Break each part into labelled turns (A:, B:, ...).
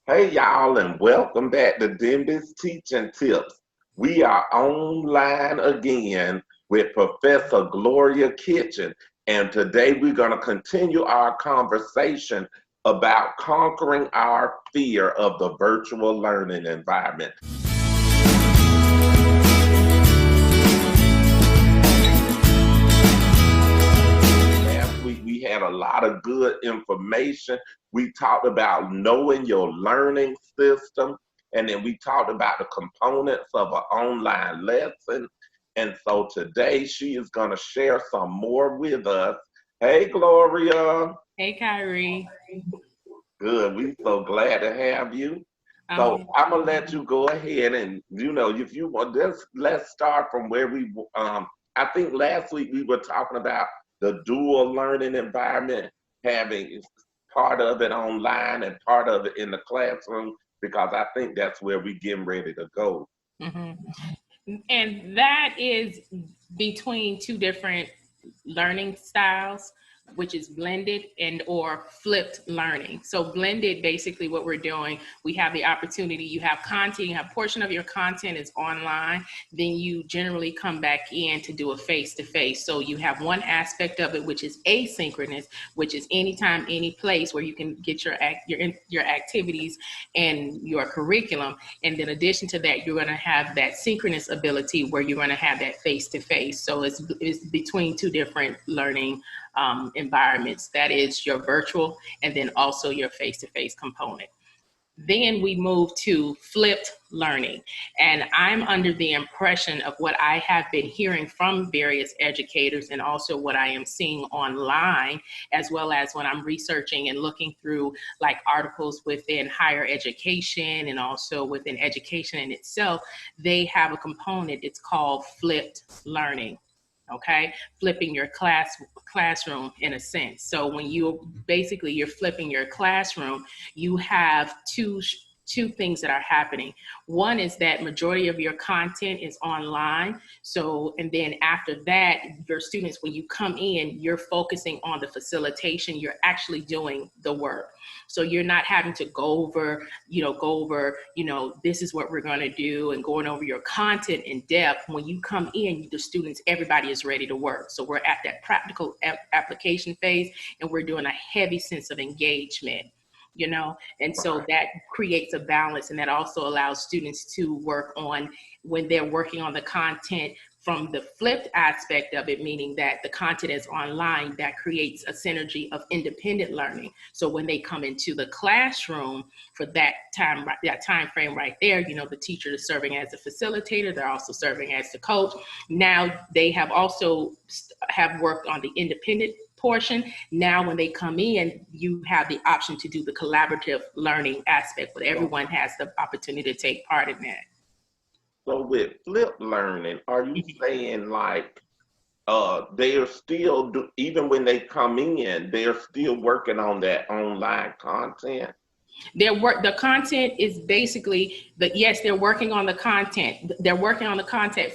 A: Hey y'all, and welcome back to Denby's Teaching Tips. We are online again with Professor Gloria Kitchen, and today we're going to continue our conversation about conquering our fear of the virtual learning environment. Last week we had a lot of good information. We talked about knowing your learning system, and then we talked about the components of an online lesson. And so today she is going to share some more with us. Hey, Gloria.
B: Hey, Kyrie.
A: Good. We so glad to have you. So
B: Um,
A: I'm gonna let you go ahead and if you want this, let's start from where I think last week we were talking about the dual learning environment, having part of it online and part of it in the classroom, because I think that's where we getting ready to go.
B: mhm. And that is between two different learning styles, which is blended and or flipped learning. So blended, basically what we're doing, we have the opportunity, you have content, you have a portion of your content is online, then you generally come back in to do a face-to-face. So you have one aspect of it, which is asynchronous, which is anytime, any place where you can get your activities and your curriculum. And in addition to that, you're going to have that synchronous ability where you're going to have that face-to-face. So it's between two different learning environments. That is your virtual and then also your face-to-face component. Then we move to flipped learning. And I'm under the impression of what I have been hearing from various educators and also what I am seeing online, as well as when I'm researching and looking through like articles within higher education and also within education in itself, they have a component, it's called flipped learning. Okay, flipping your classroom in a sense. So when you're flipping your classroom, you have two things that are happening. One is that majority of your content is online. So, and then after that, your students, when you come in, you're focusing on the facilitation, you're actually doing the work. So you're not having to go over, this is what we're going to do and going over your content in depth. When you come in, the students, everybody is ready to work. So we're at that practical application phase and we're doing a heavy sense of engagement. And so that creates a balance, and that also allows students to work on, when they're working on the content from the flipped aspect of it, meaning that the content is online, that creates a synergy of independent learning. So when they come into the classroom for that time frame right there, the teacher is serving as a facilitator, they're also serving as the coach. Now they have also have worked on the independent portion. Now, when they come in, you have the option to do the collaborative learning aspect, but everyone has the opportunity to take part in that.
A: So with flip learning, are you saying like they're still even when they come in, they're still working on that online content?
B: The content is basically yes, they're working on the content. They're working on the content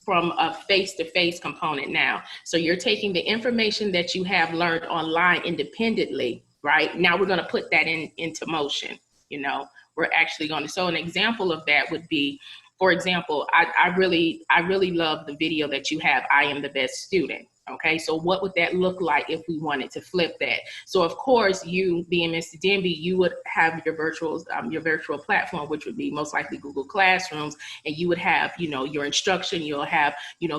B: from a face-to-face component now. So you're taking the information that you have learned online independently, right? Now we're going to put that into motion. We're actually going to. So an example of that would be, for example, I really love the video that you have, I Am the Best Student. Okay, so what would that look like if we wanted to flip that? So of course, you being Mr. Denby, you would have your virtual platform, which would be most likely Google Classrooms, and you would have, your instruction. You'll have,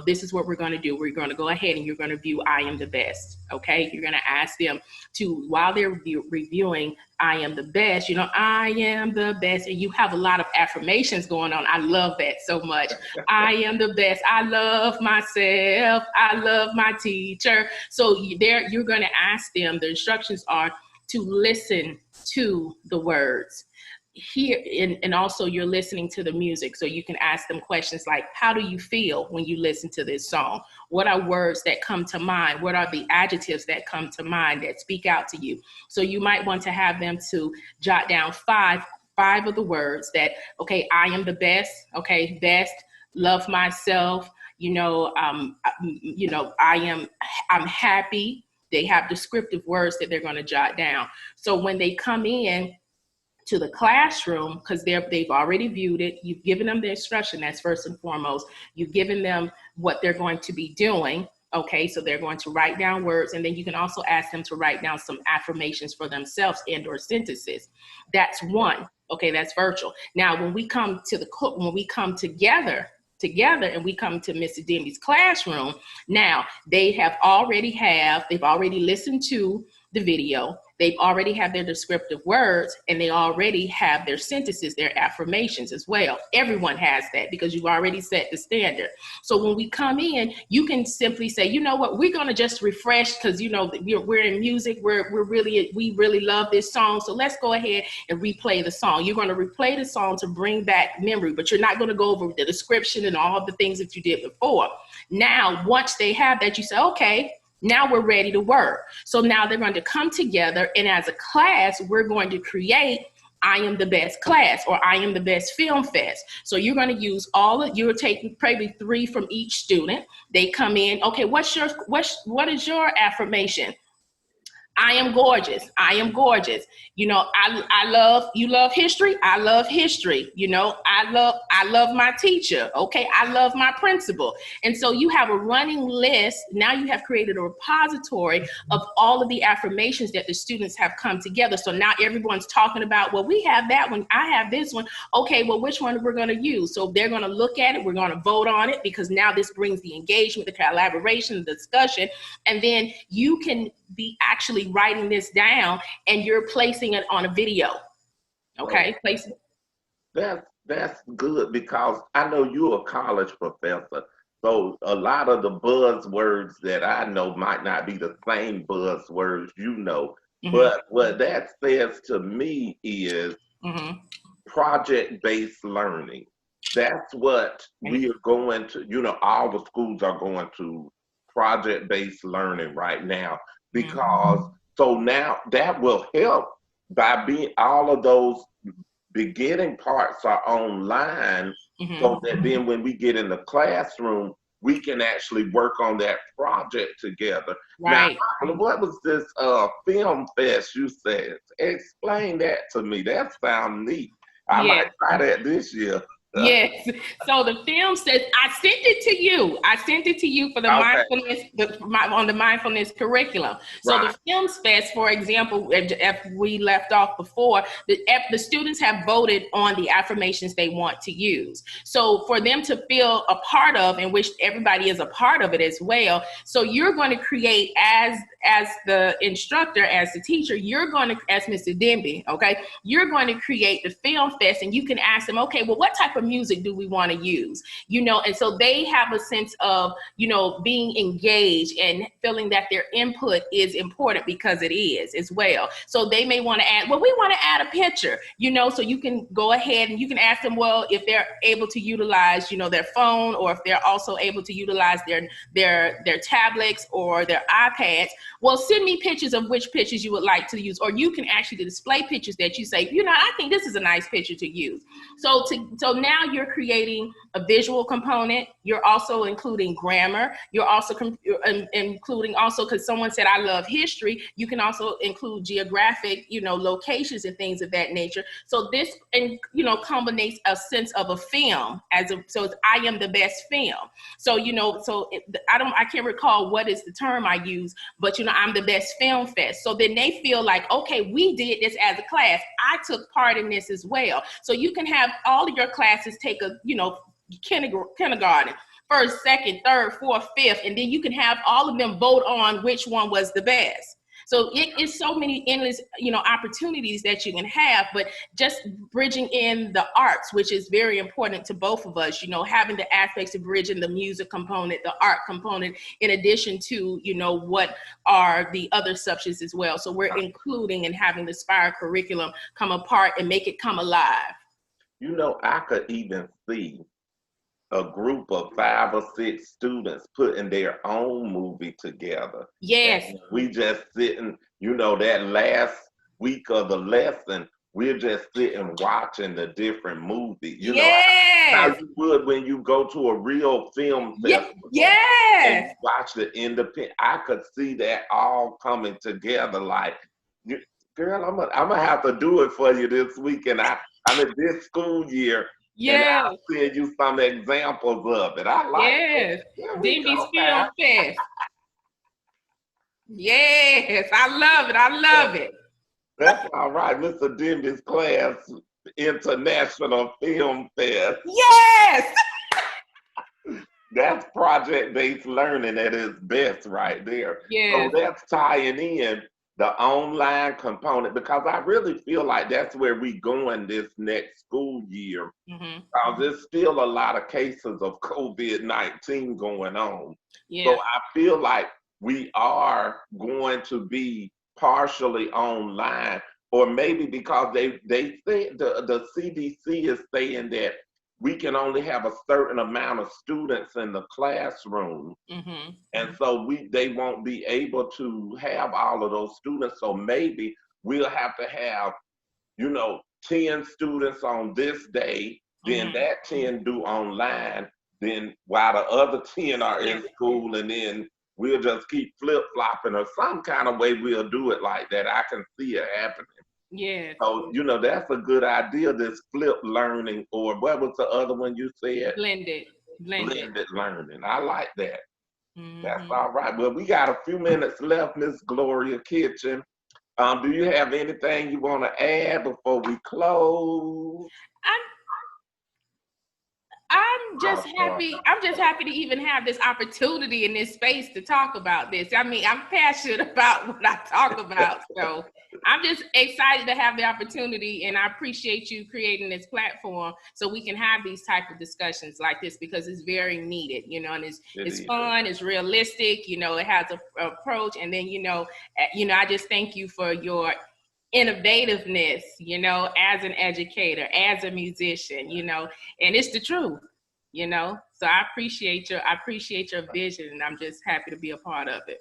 B: this is what we're going to do. We're going to go ahead and you're going to view I Am the Best. Okay, you're going to ask them to, while they're reviewing I am the best, I am the best. And you have a lot of affirmations going on. I love that so much. I am the best. I love myself. I love my teacher. So you're going to ask them, the instructions are to listen to the words. Here, and also you're listening to the music, so you can ask them questions like, how do you feel when you listen to this song? What are words that come to mind? What are the adjectives that come to mind that speak out to you? So you might want to have them to jot down five of the words that, okay, I am the best, okay, best, love myself, I'm happy. They have descriptive words that they're going to jot down. So when they come in to the classroom, because they've already viewed it. You've given them the instruction. That's first and foremost. You've given them what they're going to be doing. Okay, so they're going to write down words, and then you can also ask them to write down some affirmations for themselves and or sentences. That's one. Okay, that's virtual. Now, when we come together and we come to Mr. Demi's classroom, now they've already listened to the video. They've already have their descriptive words, and they already have their sentences, their affirmations as well. Everyone has that because you've already set the standard. So when we come in, you can simply say, you know what, we're going to just refresh because, you know, we're in music. We really love this song. So let's go ahead and replay the song. You're going to replay the song to bring back memory, but you're not going to go over the description and all of the things that you did before. Now, once they have that, you say, okay, now we're ready to work. So now they're going to come together, and as a class, we're going to create I Am the Best Class, or I Am the Best Film Fest. So you're going to use you're taking probably 3 from each student. They come in, okay, what is your affirmation? I am gorgeous. I am gorgeous. You know, you love history. I love history. You know, I love my teacher. Okay. I love my principal. And so you have a running list. Now you have created a repository of all of the affirmations that the students have come together. So now everyone's talking about, well, we have that one. I have this one. Okay. Well, which one we're going to use? So they're going to look at it. We're going to vote on it, because now this brings the engagement, the collaboration, the discussion. And then you can be actually writing this down, and you're placing it on a video. Okay,
A: That's good, because I know you're a college professor, so a lot of the buzzwords that I know might not be the same buzzwords you know. Mm-hmm. But what that says to me is project-based learning. That's what we are going to, you know, all the schools are going to project-based learning right now, because so now that will help by being all of those beginning parts are online, so that then when we get in the classroom, we can actually work on that project together. Right. Now, what was this film fest you said? Explain that to me. That sounds neat. I might try that this year.
B: Yes. So the film says, I sent it to you. I sent it to you for the mindfulness, on the mindfulness curriculum. So the Films Fest, for example, if we left off before, the students have voted on the affirmations they want to use. So for them to feel a part of, in which everybody is a part of it as well. So you're going to create, as the instructor, as the teacher, you're going to, as Mr. Demby, okay, you're going to create the Film Fest, and you can ask them, okay, well, what type of music do we want to use? You know, and so they have a sense of, you know, being engaged and feeling that their input is important, because it is as well. So they may want to add, well, we want to add a picture, you know, so you can go ahead and you can ask them, well, if they're able to utilize, you know, their phone, or if they're also able to utilize their tablets or their iPads, well, send me pictures of which pictures you would like to use, or you can actually display pictures that you say, you know, I think this is a nice picture to use. So now you're creating a visual component. You're also including grammar. You're also including also, because someone said, I love history. You can also include geographic, you know, locations and things of that nature. So this, and you know, combines a sense of a film so it's I am the best film. So, you know, I can't recall what is the term I use, but you know, I'm the best film fest. So then they feel like, okay, we did this as a class. I took part in this as well. So you can have all of your classes take a, you know, kindergarten, first, second, third, fourth, fifth, and then you can have all of them vote on which one was the best. So it is so many endless, you know, opportunities that you can have, but just bridging in the arts, which is very important to both of us, you know, having the aspects of bridging the music component, the art component, in addition to, you know, what are the other subjects as well. So we're including and having the Spire curriculum come apart and make it come alive.
A: You know, I could even see a group of 5 or 6 students putting their own movie together.
B: Yes.
A: And we just sitting, you know, that last week of the lesson, we're just sitting watching the different movies. You know how you would when you go to a real film festival.
B: Yes.
A: And watch the independent. I could see that all coming together, like Girl, I'm gonna have to do it for you this week, and I'm in this school year, and
B: Yes,
A: I'll send you some examples of it. I like it.
B: yes.
A: There we
B: Denby's
A: go, man.
B: Film Fest. Yes, I love it. I love it.
A: That's all right, Mr. Denby's class International Film Fest.
B: Yes.
A: That's project-based learning at its best right there. So
B: Yes.
A: that's tying in the online component because I really feel like that's where we going this next school year.
B: Mm-hmm.
A: There's still a lot of cases of COVID-19 going on. So
B: Yeah.
A: I feel like we are going to be partially online, or maybe because they think the CDC is saying that we can only have a certain amount of students in the classroom.
B: Mm-hmm.
A: And so they won't be able to have all of those students. So maybe we'll have to have, 10 students on this day, then
B: Mm-hmm.
A: that 10 do online, then while the other 10 are in school, and then we'll just keep flip-flopping or some kind of way we'll do it like that. I can see it happening.
B: Yes.
A: So, that's a good idea, this flip learning, or what was the other one you said?
B: Blended.
A: Blended learning. I like that. That's
B: Mm-hmm.
A: all right. Well, we got a few minutes left, Miss Gloria Kitchen. Do you have anything you want to add before we close?
B: I'm just happy. I'm just happy to even have this opportunity in this space to talk about this. I mean, I'm passionate about what I talk about. So I'm just excited to have the opportunity, and I appreciate you creating this platform so we can have these type of discussions like this because it's very needed, and it's fun, it's realistic, it has a approach, and then I just thank you for your innovativeness, as an educator, as a musician, and it's the truth, So I appreciate your vision, and I'm just happy to be a part of it.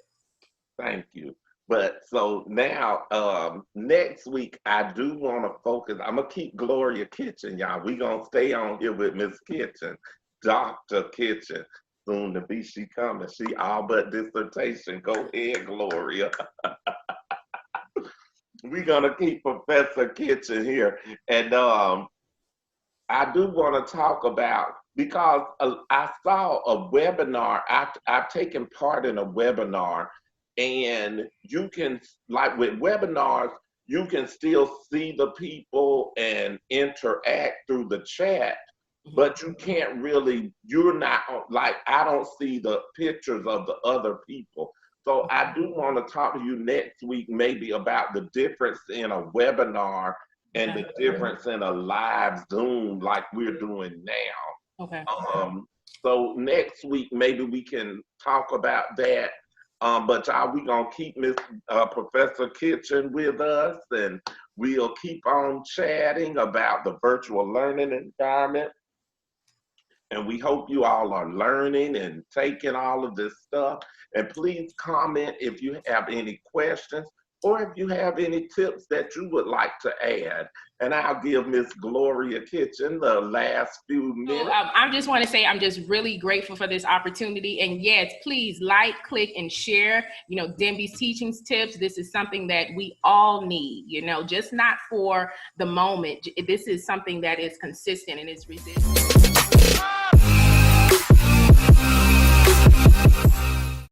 A: Thank you. But so now, next week, I do want to focus. I'm going to keep Gloria Kitchen, y'all. We're going to stay on here with Miss Kitchen, Dr. Kitchen. Soon to be she coming. She all but dissertation. Go ahead, Gloria. We're going to keep Professor Kitchen here. And I do want to talk about, because I saw a webinar, I've taken part in a webinar, and you can, like with webinars, you can still see the people and interact through the chat, but you can't really, you're not, like, I don't see the pictures of the other people. So I do want to talk to you next week maybe about the difference in a webinar and the difference in a live Zoom like we're doing now.
B: Okay.
A: So next week maybe we can talk about that. But y'all, we're gonna keep Miss Professor Kitchen with us, and we'll keep on chatting about the virtual learning environment. And we hope you all are learning and taking all of this stuff. And please comment if you have any questions or if you have any tips that you would like to add. And I'll give Miss Gloria Kitchen the last few minutes.
B: I just want to say I'm just really grateful for this opportunity. And yes, please like, click, and share, Denby's teachings tips. This is something that we all need, just not for the moment. This is something that is consistent and is resistant.